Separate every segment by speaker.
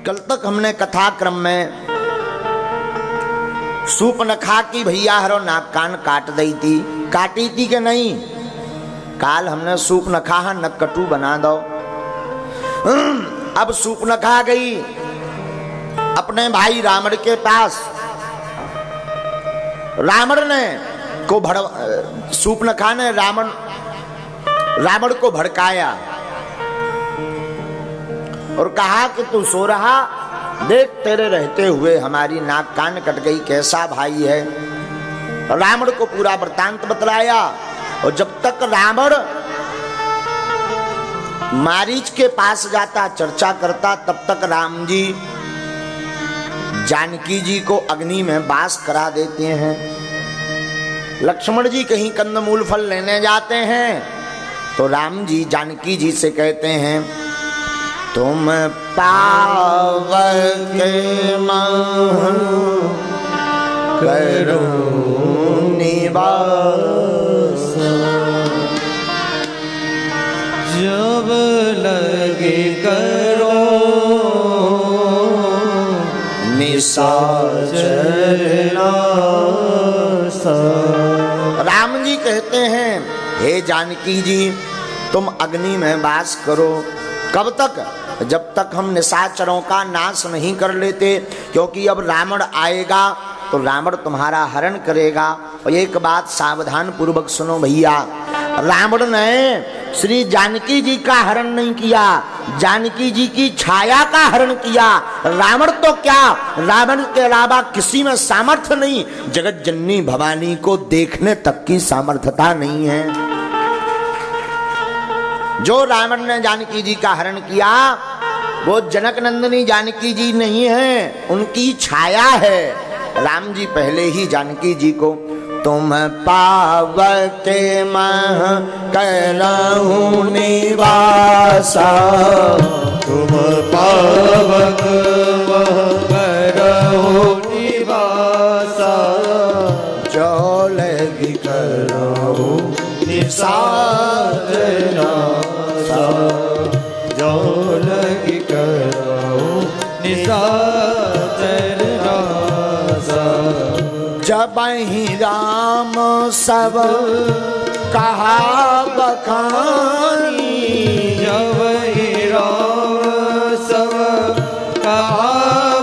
Speaker 1: कल तक हमने कथा क्रम में सूपनखा की भैया हरो नाक कान काट दी थी, काटी थी कि नहीं? काल हमने सूपनखा नक कटू बना दो। अब सूपनखा गई अपने भाई रावण के पास। रावण ने को सूपनखा ने रावण को भड़काया और कहा कि तू सो रहा, देख तेरे रहते हुए हमारी नाक कान कट गई, कैसा भाई है। रावण को पूरा वृत्तांत बतलाया। और जब तक रावण मारीच के पास जाता चर्चा करता, तब तक राम जी जानकी जी को अग्नि में वास करा देते हैं। लक्ष्मण जी कहीं कंदमूल फल लेने जाते हैं तो राम जी जानकी जी से कहते हैं, तुम पावक मह करो निवास,
Speaker 2: जब लगे करो निशाचर नाश।
Speaker 1: राम जी कहते हैं, हे जानकी जी तुम अग्नि में वास करो। कब तक? जब तक हम निशाचरों का नाश नहीं कर लेते, क्योंकि अब रावण आएगा तो रावण तुम्हारा हरण करेगा। और एक बात सावधान पूर्वक सुनो भैया, रावण ने श्री जानकी जी का हरण नहीं किया, जानकी जी की छाया का हरण किया। रावण तो क्या, रावण के अलावा किसी में सामर्थ्य नहीं, जगत जननी भवानी को देखने तक की सामर्थ्यता नहीं है। जो रावण ने जानकी जी का हरण किया वो जनक नंदिनी जानकी जी नहीं है, उनकी छाया है। राम जी पहले ही जानकी जी को तुम पावक मह करहु निवासा,
Speaker 2: तुम पावक मह करहु निवासा,
Speaker 1: जो लगी करहु
Speaker 2: निशाचर नासा, जो लगी करहु निशाचर नासा।
Speaker 1: जब ही राम सब कहा बखानी,
Speaker 2: जब ही राम सब कहा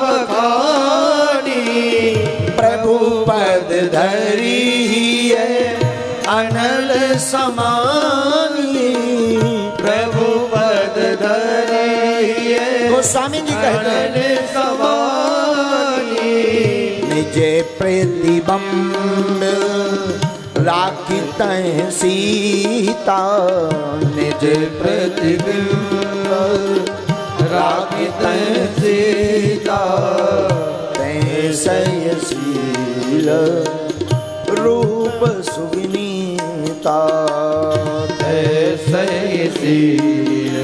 Speaker 2: बखानी,
Speaker 1: प्रभु पद धरी है अनल समानी,
Speaker 2: प्रभु पद धरी है
Speaker 1: गोस्वामी जी कहते हैं
Speaker 2: समानी,
Speaker 1: निजे प्रतिबंब राखित सीता,
Speaker 2: निज प्रतिबिंब राखित सीता,
Speaker 1: तैसयशील रूप सुविनीता,
Speaker 2: तैसयशील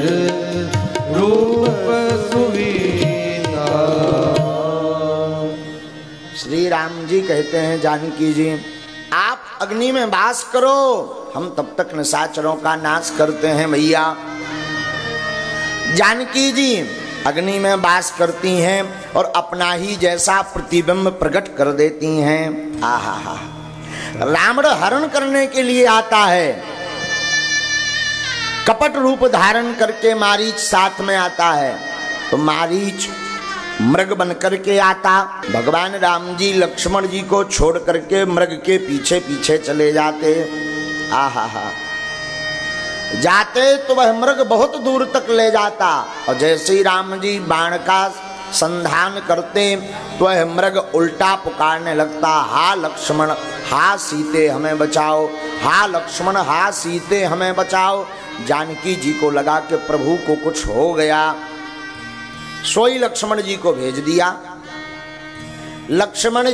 Speaker 2: रूप सुविनीता।
Speaker 1: श्री राम जी कहते हैं जानकी जी आप अग्नि में वास करो, हम तब तक निशाचरों का नाश करते हैं भैया। जानकी जी अग्नि में वास करती हैं और अपना ही जैसा प्रतिबिंब प्रकट कर देती हैं। आहा हा, रावण हरण करने के लिए आता है, कपट रूप धारण करके मारीच साथ में आता है, तो मारीच मृग बन करके आता। भगवान राम जी लक्ष्मण जी को छोड़ करके मृग के पीछे पीछे चले जाते। आहा हा, जाते तो वह मृग बहुत दूर तक ले जाता, और जैसे ही राम जी बाण का संधान करते तो वह मृग उल्टा पुकारने लगता, हा लक्ष्मण हा सीते हमें बचाओ, हा लक्ष्मण हा सीते हमें बचाओ। जानकी जी को लगा कि प्रभु को कुछ हो गया, सोई लक्ष्मण जी को भेज दिया। लक्ष्मण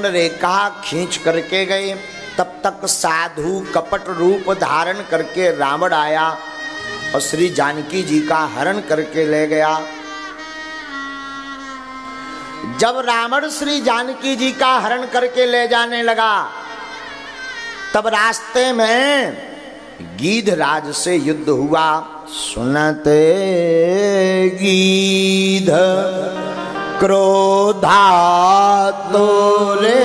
Speaker 1: रेखा खींच करके गए, तब तक साधु कपट रूप धारण करके रावण आया और श्री जानकी जी का हरण करके ले गया। जब रावण श्री जानकी जी का हरण करके ले जाने लगा, तब रास्ते में गीधराज से युद्ध हुआ। सुनते गीध क्रोधा तोरे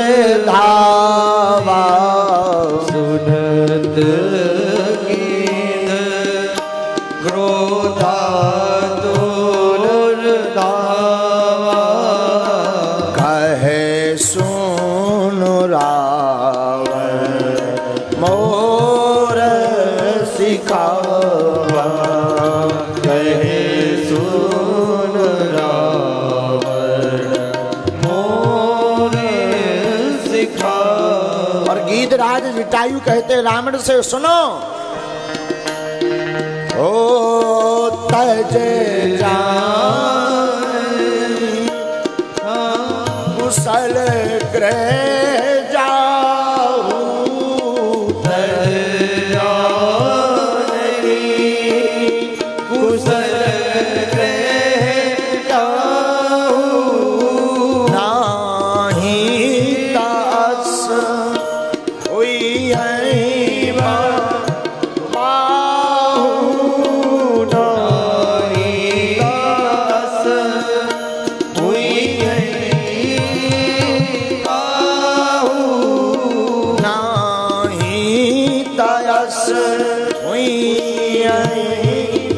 Speaker 1: धावा।
Speaker 2: सुनत गीत क्रोधा तोर धावा।
Speaker 1: कहे सुन रावण मोर सिखावा।
Speaker 2: कहे सुन रावण मोरे सिखावा।
Speaker 1: और गीधराज जटायु कहते रावण से सुनो, ओ तज जान कुशल गृह जाऊ।
Speaker 2: तज जानी कुशल गृह जाऊ।
Speaker 1: नाही दास हुई है बाहु।
Speaker 2: नाही दास हुई है बाहु।
Speaker 1: नाही दास हुई है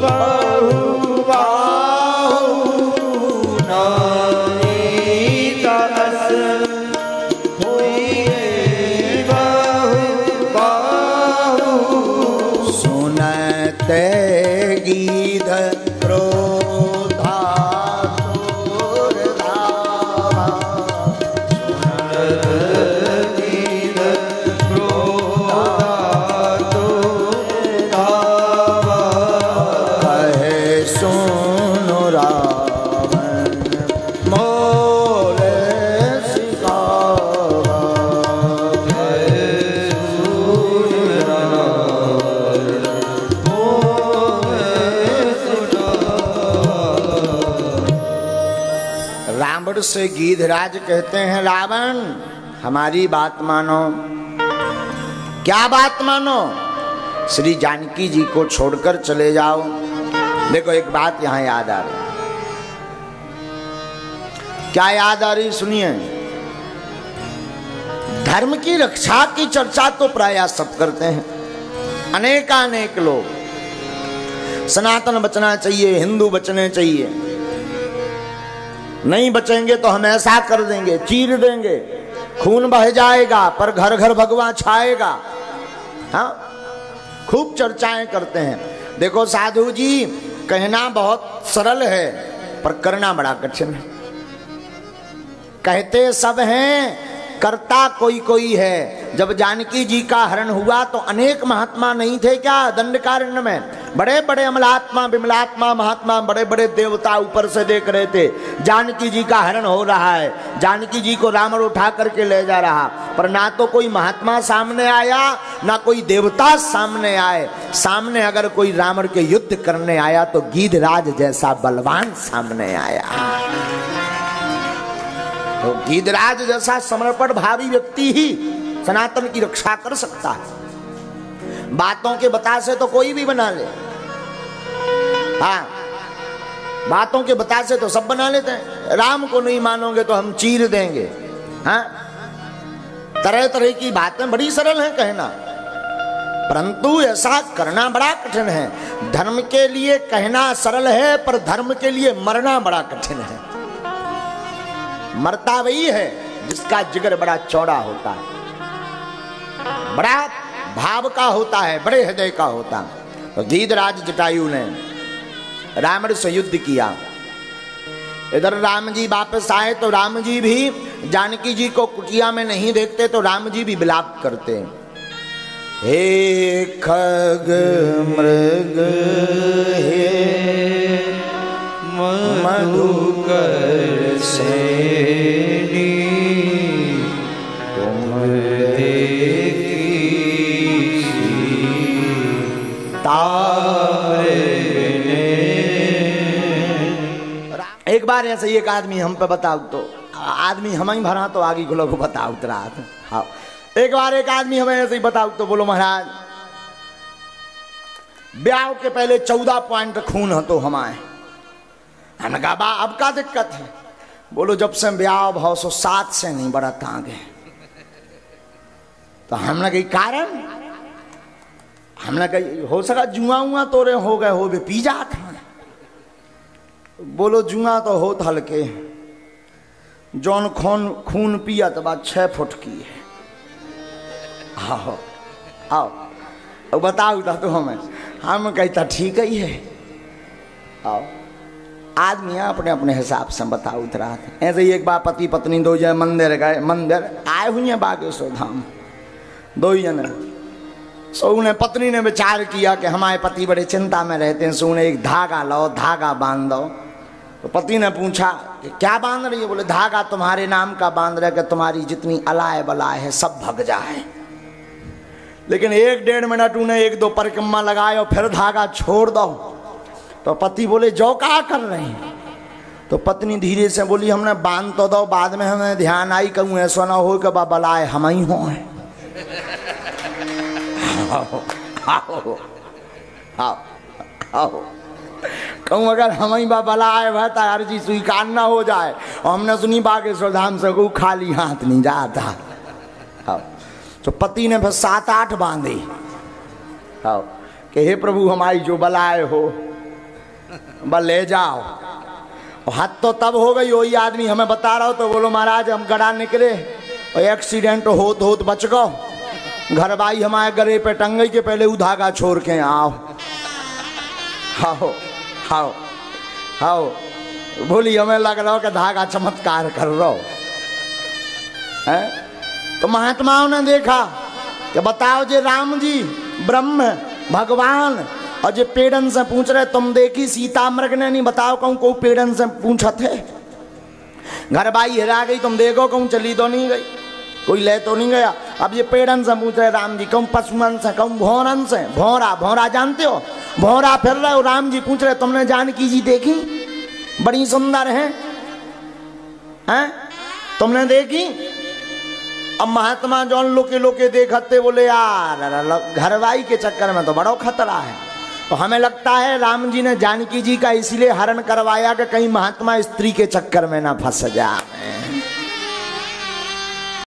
Speaker 1: बाहु बाहु।
Speaker 2: नाही दास हुई है बाहु बाहु।
Speaker 1: सुनते गीध क्रोधा तोर धावा।
Speaker 2: गीत क्रोधा तोर धावा।
Speaker 1: कहे सुन रावण मोर सिखावा। रावण से गीधराज कहते हैं रावण हमारी बात मानो। क्या बात मानो? श्री जानकी जी को छोड़कर चले जाओ। देखो एक बात यहां याद आ रही। क्या याद आ रही सुनिए। धर्म की रक्षा की चर्चा तो प्रायः सब करते हैं, अनेकानेक लोग। सनातन बचना चाहिए, हिंदू बचने चाहिए, नहीं बचेंगे तो हम ऐसा कर देंगे, चीर देंगे, खून बह जाएगा, पर घर घर भगवा छाएगा। हाँ, खूब चर्चाएं करते हैं। देखो साधु जी, कहना बहुत सरल है पर करना बड़ा कठिन है। कहते सब हैं, करता कोई कोई है। जब जानकी जी का हरण हुआ तो अनेक महात्मा नहीं थे क्या दंडकारण्य में? बड़े बड़े अमलात्मा विमलात्मा महात्मा, बड़े बड़े देवता ऊपर से देख रहे थे जानकी जी का हरण हो रहा है, जानकी जी को रावण उठा करके ले जा रहा। पर ना तो कोई महात्मा सामने आया, ना कोई देवता सामने आए। सामने अगर कोई रावण के युद्ध करने आया तो गीधराज जैसा बलवान सामने आया। तो गीधराज जैसा समर्पण भावी व्यक्ति ही सनातन की रक्षा कर सकता है। बातों के बतासे तो कोई भी बना ले। हाँ, बातों के बतासे तो सब बना लेते हैं। राम को नहीं मानोगे तो हम चीर देंगे। हाँ, तरह तरह की बातें बड़ी सरल हैं कहना, परंतु ऐसा करना बड़ा कठिन है। धर्म के लिए कहना सरल है, पर धर्म के लिए मरना बड़ा कठिन है। मरता वही है जिसका जिगर बड़ा चौड़ा होता है, बड़ा भाव का होता है, बड़े हृदय का होता है। तो गीधराज जटायु ने रावण से युद्ध किया। इधर राम जी वापस आए तो राम जी भी जानकी जी को कुटिया में नहीं देखते, तो राम जी भी विलाप करते। हे खग मृग हे
Speaker 2: मधुकर सेनी, तुम
Speaker 1: एक बार ऐसे एक आदमी हम पे बताओ तो आदमी हम ही भरा तो आगे लोग बताओ तो रात। हाँ, एक बार एक आदमी हमें ऐसे ही बताओ तो बोलो महाराज ब्याह के पहले 14 पॉइंट खून हो तो हमारे। हमने कहा बा अब का दिक्कत है? बोलो जब से ब्याह भाव सो 7 से नहीं बढ़त आगे। तो हमने कही कारण, हमने कही हो सका जुआ उआ तोरे हो गए हो बे पी जात हैं। बोलो जुआ तो होत हल्के, जौन खून पिया तो बात 6 फुट की है। आओ आओ अब बताओ तो हमें, हम कहता ठीक ही है। आओ आदमी अपने अपने हिसाब से बताओ रहा था। ऐसे ही एक बार पति पत्नी दो जन मंदिर गए, मंदिर आए हुए हैं बागेश्वर धाम, दो ही जन। सो उन्हें पत्नी ने विचार किया कि हमारे पति बड़े चिंता में रहते हैं, सो उन्हें एक धागा लाओ, धागा बांध दो। तो पति ने पूछा कि क्या बांध रही है? बोले धागा तुम्हारे नाम का बांध रहे कि तुम्हारी जितनी अलाय बलाय है सब भग जाए। लेकिन 1-1.5 मिनट उन्हें 1-2 परिक्रमा लगाए और फिर धागा छोड़ दो। तो पति बोले जो क्या कर रहे हैं? तो पत्नी धीरे से बोली हमने बांध तो दो, बाद में हमें ध्यान आई कहूँ ऐसा ना हो कि बलाए हम ही हो। आओ आओ आओ आओ कहूँ अगर हम ही बलाए भता अर्जी स्वीकार ना हो जाए। और हमने सुनी बागेश्वर धाम से को खाली हाथ नहीं जाता। आओ तो पति ने फिर 7-8 बांधे। आओ कि हे प्रभु हमारी जो बलाए हो बल ले जाओ। हद तो तब हो गई, वही आदमी हमें बता रहा हो तो बोलो महाराज हम गड़ा निकले और एक्सीडेंट होत बच गो। घर भाई हमारे गले पे टंगई के पहले वो धागा छोड़ के आओ। आओ आओ आओ बोली हमें लग रहा हो कि धागा चमत्कार कर रहा हो है? तो महात्माओं ने देखा कि बताओ जे राम जी ब्रह्म भगवान और जे पेड़न से पूछ रहे तुम देखी सीता मृग ने नहीं, बताओ कहूँ को पेड़न से पूछा थे। घर बाई हिरा गई तुम देखो कहूँ चली तो नहीं गई, कोई ले तो नहीं गया। अब ये पेड़न से पूछ रहे राम जी, कहूँ पशुअन से, कहूँ भौरन से। भौरा जानते हो, भौरा फिर रहे हो। राम जी पूछ रहे तुमने जानकी जी देखी? बड़ी सुंदर है हैं? तुमने देखी? अब महात्मा जौन लोके देखते बोले यार घरवाई के चक्कर में तो बड़ा खतरा है। तो हमें लगता है राम जी ने जानकी जी का इसलिए हरण करवाया कि कहीं महात्मा स्त्री के चक्कर में ना फंस जाए।